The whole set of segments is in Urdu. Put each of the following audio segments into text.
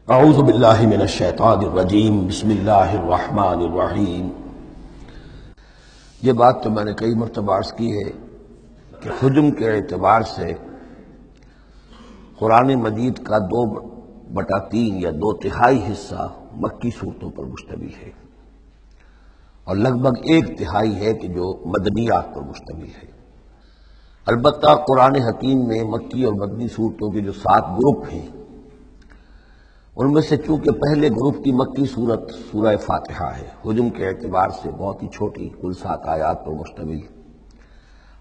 اعوذ باللہ من الشیطان الرجیم بسم اللہ الرحمن الرحیم۔ یہ بات تو میں نے کئی مرتبہ عرض کی ہے کہ حجم کے اعتبار سے قرآن مجید کا 2/3 یا 2/3 حصہ مکی صورتوں پر مشتمل ہے، اور لگ بھگ 1/3 ہے کہ جو مدنیات پر مشتمل ہے۔ البتہ قرآن حکیم میں مکی اور مدنی صورتوں کے جو 7 گروپ ہیں، ان میں سے چونکہ پہلے گروپ کی مکی صورت سورہ فاتحہ ہے، حجم کے اعتبار سے بہت ہی چھوٹی، کل 7 آیات پر مشتمل،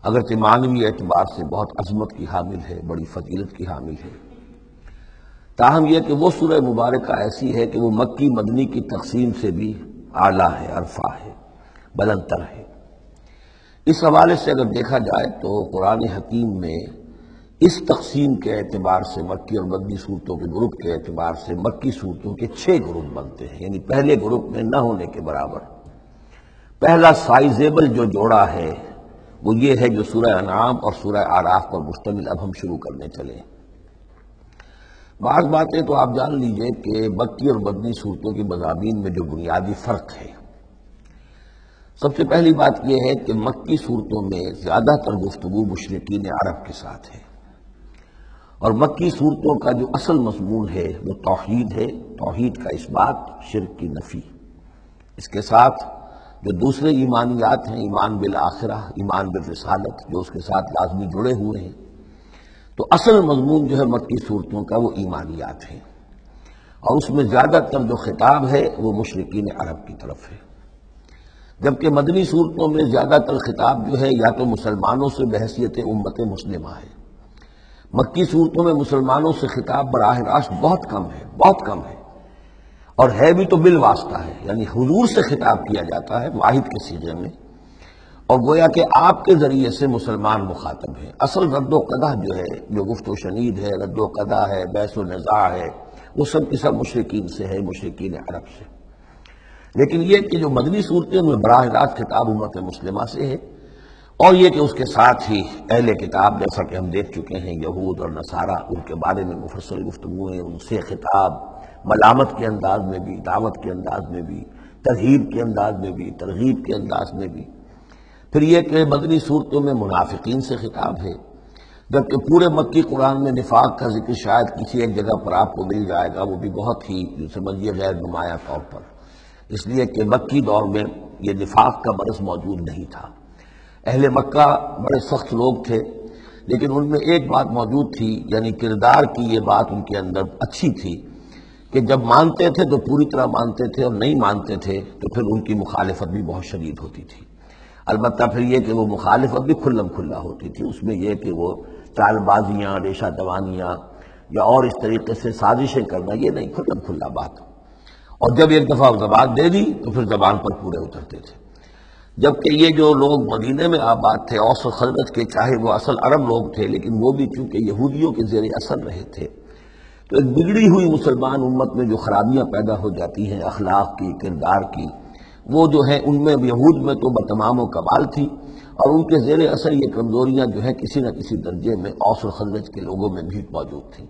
اگرچہ معنوی اعتبار سے بہت عظمت کی حامل ہے، بڑی فضیلت کی حامل ہے، تاہم یہ کہ وہ سورہ مبارکہ ایسی ہے کہ وہ مکی مدنی کی تقسیم سے بھی اعلیٰ ہے، ارفع ہے، بلندتر ہے۔ اس حوالے سے اگر دیکھا جائے تو قرآن حکیم میں اس تقسیم کے اعتبار سے مکی اور مدنی صورتوں کے گروپ کے اعتبار سے مکی صورتوں کے 6 گروپ بنتے ہیں، یعنی پہلے گروپ میں نہ ہونے کے برابر۔ پہلا سائزیبل جو جوڑا ہے وہ یہ ہے جو سورہ انعام اور سورہ اعراف پر مشتمل اب ہم شروع کرنے چلے۔ بعض باتیں تو آپ جان لیجئے کہ مکی اور مدنی صورتوں کی مضامین میں جو بنیادی فرق ہے، سب سے پہلی بات یہ ہے کہ مکی صورتوں میں زیادہ تر گفتگو مشرکین عرب کے ساتھ ہے، اور مکی صورتوں کا جو اصل مضمون ہے وہ توحید ہے، توحید کا اثبات، شرک کی نفی۔ اس کے ساتھ جو دوسرے ایمانیات ہیں، ایمان بالآخرہ، ایمان بالرسالت، جو اس کے ساتھ لازمی جڑے ہوئے ہیں، تو اصل مضمون جو ہے مکی صورتوں کا وہ ایمانیات ہیں، اور اس میں زیادہ تر جو خطاب ہے وہ مشرکین عرب کی طرف ہے، جبکہ مدنی صورتوں میں زیادہ تر خطاب جو ہے یا تو مسلمانوں سے بحیثیت امت مسلمہ ہے۔ مکی صورتوں میں مسلمانوں سے خطاب براہ راست بہت کم ہے، بہت کم ہے، اور ہے بھی تو بالواسطہ ہے، یعنی حضور سے خطاب کیا جاتا ہے واحد کے صیغے میں، اور گویا کہ آپ کے ذریعے سے مسلمان مخاطب ہیں۔ اصل رد و قدح جو ہے، جو گفت و شنید ہے، رد و قدح ہے، بحث و نزاع ہے، وہ سب کی سب مشرکین سے ہے، مشرکین عرب سے۔ لیکن یہ کہ جو مدنی صورتیں میں براہ راست خطاب امت مسلمہ سے ہے، اور یہ کہ اس کے ساتھ ہی اہل کتاب، جیسا کہ ہم دیکھ چکے ہیں، یہود اور نصارہ، ان کے بارے میں مفصل گفتگو ہے، ان سے خطاب ملامت کے انداز میں بھی، دعوت کے انداز میں بھی، ترغیب کے انداز میں بھی، ترغیب کے انداز میں بھی۔ پھر یہ کہ مدنی صورتوں میں منافقین سے خطاب ہے، جبکہ پورے مکی قرآن میں نفاق کا ذکر شاید کسی ایک جگہ پر آپ کو مل جائے گا، وہ بھی بہت ہی سمجھیے غیر نمایاں طور پر، اس لیے کہ مکی دور میں یہ نفاق کا مرض موجود نہیں تھا۔ اہل مکہ بڑے سخت لوگ تھے، لیکن ان میں ایک بات موجود تھی، یعنی کردار کی یہ بات ان کے اندر اچھی تھی کہ جب مانتے تھے تو پوری طرح مانتے تھے، اور نہیں مانتے تھے تو پھر ان کی مخالفت بھی بہت شدید ہوتی تھی۔ البتہ پھر یہ کہ وہ مخالفت بھی کھلم کھلا ہوتی تھی، اس میں یہ کہ وہ چال بازیاں، ریشہ دوانیاں یا اور اس طریقے سے سازشیں کرنا، یہ نہیں، کھلم کھلا بات، اور جب ایک دفعہ زبان دے دی تو پھر زبان پر پورے اترتے تھے۔ جبکہ یہ جو لوگ مدینے میں آباد تھے، اوس و خزرج کے، چاہے وہ اصل عرب لوگ تھے، لیکن وہ بھی چونکہ یہودیوں کے زیر اثر رہے تھے، تو ایک بگڑی ہوئی مسلمان امت میں جو خرابیاں پیدا ہو جاتی ہیں اخلاق کی، کردار کی، وہ جو ہے ان میں یہود میں تو بتمام و کمال تھی، اور ان کے زیر اثر یہ کمزوریاں جو ہے کسی نہ کسی درجے میں اوس و خزرج کے لوگوں میں بھی موجود تھیں۔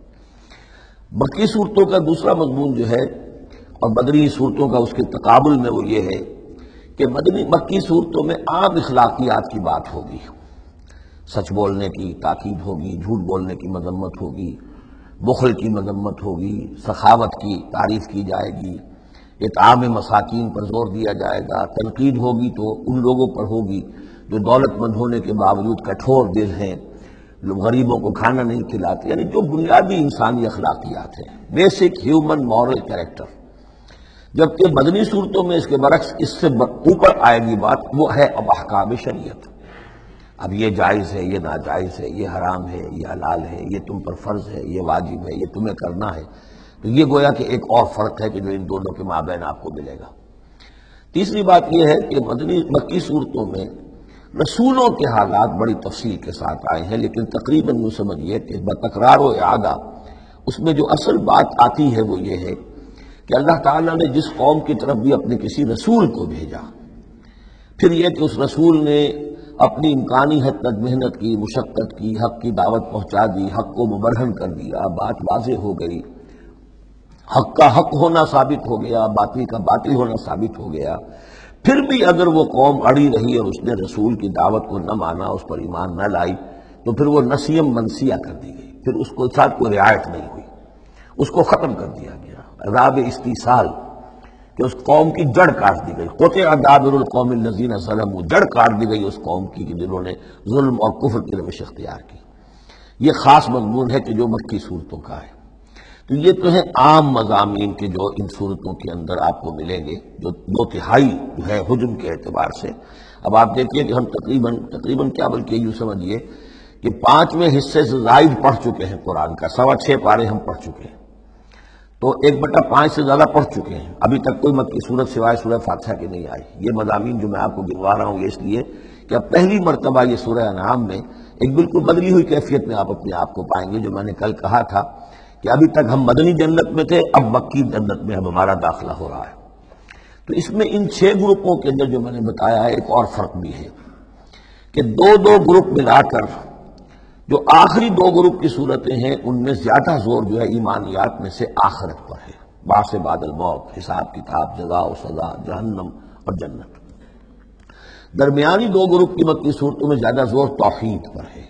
مکی صورتوں کا دوسرا مضمون جو ہے، اور مدنی صورتوں کا اس کے تقابل میں، وہ یہ ہے کہ مکی صورتوں میں عام اخلاقیات کی بات ہوگی، سچ بولنے کی تاکید ہوگی، جھوٹ بولنے کی مذمت ہوگی، بخل کی مذمت ہوگی، سخاوت کی تعریف کی جائے گی، اطعام مساکین پر زور دیا جائے گا، تنقید ہوگی تو ان لوگوں پر ہوگی جو دولت مند ہونے کے باوجود کٹھور دل ہیں، غریبوں کو کھانا نہیں کھلاتے، یعنی جو بنیادی انسانی اخلاقیات ہیں، بیسک ہیومن مورل کریکٹر۔ جبکہ مدنی صورتوں میں اس کے برعکس اس سے اوپر آئے گی بات، وہ ہے اب احکام شریعت۔ اب یہ جائز ہے، یہ ناجائز ہے، یہ حرام ہے، یہ حلال ہے، یہ تم پر فرض ہے، یہ واجب ہے، یہ تمہیں کرنا ہے۔ تو یہ گویا کہ ایک اور فرق ہے کہ جو ان دونوں کے مابین آپ کو ملے گا۔ تیسری بات یہ ہے کہ مکی صورتوں میں رسولوں کے حالات بڑی تفصیل کے ساتھ آئے ہیں، لیکن تقریباً یوں سمجھیے کہ بتکرار و اعادہ اس میں جو اصل بات آتی ہے وہ یہ ہے کہ اللہ تعالیٰ نے جس قوم کی طرف بھی اپنے کسی رسول کو بھیجا، پھر یہ کہ اس رسول نے اپنی امکانی حد تک محنت کی، مشقت کی، حق کی دعوت پہنچا دی، حق کو مبرہن کر دیا، بات واضح ہو گئی، حق کا حق ہونا ثابت ہو گیا، باطل کا باطل ہونا ثابت ہو گیا، پھر بھی اگر وہ قوم اڑی رہی اور اس نے رسول کی دعوت کو نہ مانا، اس پر ایمان نہ لائی، تو پھر وہ نسیم منسیہ کر دی گئی، پھر اس کو ساتھ کوئی رعایت نہیں ہوئی، اس کو ختم کر دیا گیا، عذاب استیصال، کہ اس قوم کی جڑ کاٹ دی گئی، قطع دابر القوم الذین ظلموا، جڑ کاٹ دی گئی اس قوم کی کہ جنہوں نے ظلم اور کفر کی روش اختیار کی۔ یہ خاص مضمون ہے کہ جو مکی صورتوں کا ہے۔ تو یہ تو ہے عام مضامین کے جو ان صورتوں کے اندر آپ کو ملیں گے، جو 2/3 جو ہے حجم کے اعتبار سے۔ اب آپ دیکھیے کہ ہم تقریباً کیا بلکہ یوں سمجھیے کہ 5ویں حصے سے زائد پڑھ چکے ہیں قرآن کا، 6.25 پارے ہم پڑھ چکے ہیں، تو 1/5 سے زیادہ پڑھ چکے ہیں۔ ابھی تک کوئی مکی صورت سوائے سورہ فاتحہ کے نہیں آئی۔ یہ مضامین جو میں آپ کو گنوا رہا ہوں یہ اس لیے کہ اب پہلی مرتبہ یہ سورہ انعام میں ایک بالکل بدلی ہوئی کیفیت میں آپ اپنے آپ کو پائیں گے۔ جو میں نے کل کہا تھا کہ ابھی تک ہم مدنی جنت میں تھے، اب مکی جنت میں اب ہمارا داخلہ ہو رہا ہے۔ تو اس میں ان 6 گروپوں کے اندر جو میں نے بتایا ہے ایک اور فرق بھی ہے کہ 2 گروپ ملا کر جو آخری 2 گروپ کی صورتیں ہیں ان میں زیادہ زور جو ہے ایمانیات میں سے آخرت پر ہے، بعث بعد الموت، حساب کتاب، جزا و سزا، جہنم اور جنت۔ درمیانی 2 گروپ کی مکی صورتوں میں زیادہ زور توحید پر ہے،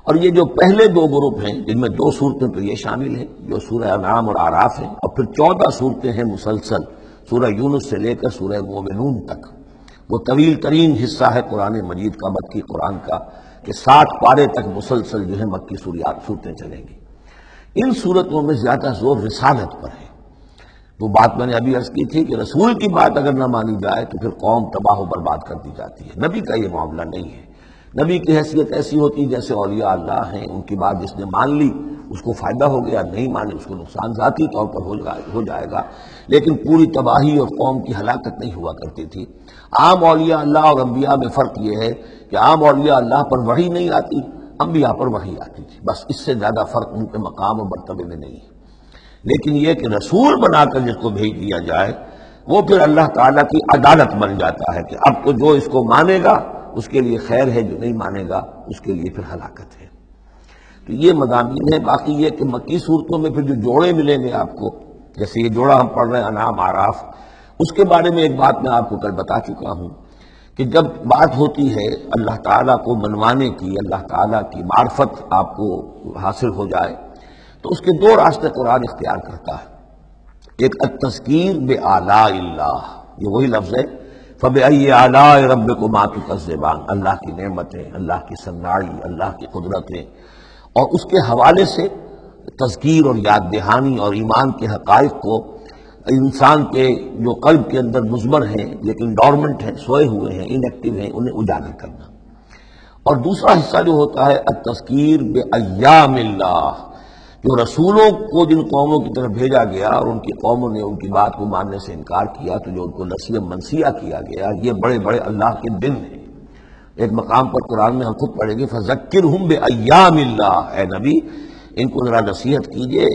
اور یہ جو پہلے 2 گروپ ہیں جن میں 2 صورتیں تو یہ شامل ہیں جو سورہ انعام اور اعراف ہیں، اور پھر 14 صورتیں ہیں مسلسل سورہ یونس سے لے کر سورہ مومنون تک۔ وہ طویل ترین حصہ ہے قرآن مجید کا، مکی قرآن کا، کہ 60 پارے تک مسلسل جو ہے مکی صورتیں چلیں گی۔ ان صورتوں میں زیادہ زور رسالت پر ہے۔ وہ بات میں نے ابھی عرض کی تھی کہ رسول کی بات اگر نہ مانی جائے تو پھر قوم تباہ و برباد کر دی جاتی ہے۔ نبی کا یہ معاملہ نہیں ہے۔ نبی کی حیثیت ایسی ہوتی جیسے اولیاء اللہ ہیں، ان کی بات جس نے مان لی اس کو فائدہ ہو گیا، نہیں مانے اس کو نقصان ذاتی طور پر ہو جائے گا، لیکن پوری تباہی اور قوم کی ہلاکت نہیں ہوا کرتی تھی۔ عام اولیاء اللہ اور انبیاء میں فرق یہ ہے کہ عام اولیاء اللہ پر وحی نہیں آتی، انبیاء پر وحی آتی تھی، بس اس سے زیادہ فرق ان کے مقام اور مرتبے میں نہیں ہے۔ لیکن یہ کہ رسول بنا کر جس کو بھیج دیا جائے وہ پھر اللہ تعالیٰ کی عدالت بن جاتا ہے کہ اب تو جو اس کو مانے گا اس کے لیے خیر ہے، جو نہیں مانے گا اس کے لیے پھر ہلاکت ہے۔ تو یہ مضامین ہے۔ باقی یہ کہ مکی صورتوں میں پھر جو جوڑے ملیں گے آپ کو، جیسے یہ جوڑا ہم پڑھ رہے ہیں انعام اعراف، اس کے بارے میں ایک بات میں آپ کو کل بتا چکا ہوں کہ جب بات ہوتی ہے اللہ تعالیٰ کو منوانے کی، اللہ تعالیٰ کی معرفت آپ کو حاصل ہو جائے تو اس کے 2 راستے قرآن اختیار کرتا ہے۔ ایک التذکیر بآلاء اللہ، یہ وہی لفظ ہے فَبِأَيِّ آلَاءِ رَبِّكُمَا تُكَذِّبَانِ، اللہ کی نعمتیں، اللہ کی صناعی، اللہ کی قدرتیں، اور اس کے حوالے سے تذکیر اور یاد دہانی اور ایمان کے حقائق کو انسان کے جو قلب کے اندر مضمر ہیں لیکن ڈورمنٹ ہیں، سوئے ہوئے ہیں، ان ایکٹیو ہیں، انہیں اجاگر کرنا۔ اور دوسرا حصہ جو ہوتا ہے التذکیر بایام اللہ، جو رسولوں کو جن قوموں کی طرف بھیجا گیا اور ان کی قوموں نے ان کی بات کو ماننے سے انکار کیا تو جو ان کو نسیہ منسیہ کیا گیا، یہ بڑے بڑے اللہ کے دن ہیں۔ ایک مقام پر قرآن میں ہم خود پڑھیں گے فذکرہم بایام اللہ، اے نبی ان کو ذرا نصیحت کیجئے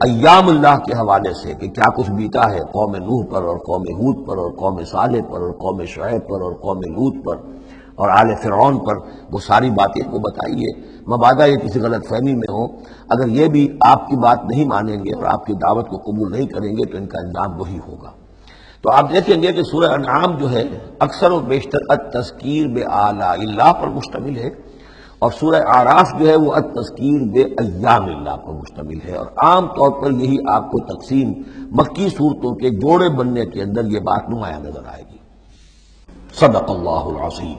ایام اللہ کے حوالے سے کہ کیا کچھ بیتا ہے قوم نوح پر اور قوم ہود پر اور قوم صالح پر اور قوم شعیب پر اور قوم لوط پر اور آل فرعون پر، وہ ساری باتیں کو بتائیے، مبادا یہ کسی غلط فہمی میں ہو، اگر یہ بھی آپ کی بات نہیں مانیں گے اور آپ کی دعوت کو قبول نہیں کریں گے تو ان کا انجام وہی ہوگا۔ تو آپ دیکھیں گے کہ سورہ انعام جو ہے اکثر و بیشتر التذکیر بآلاء اللہ پر مشتمل ہے، اور سورہ اعراف جو ہے وہ التذکیر بایام اللہ پر مشتمل ہے، اور عام طور پر یہی آپ کو تقسیم مکی صورتوں کے جوڑے بننے کے اندر یہ بات نمایاں نظر آئے گی۔ صدق اللہ العظیم۔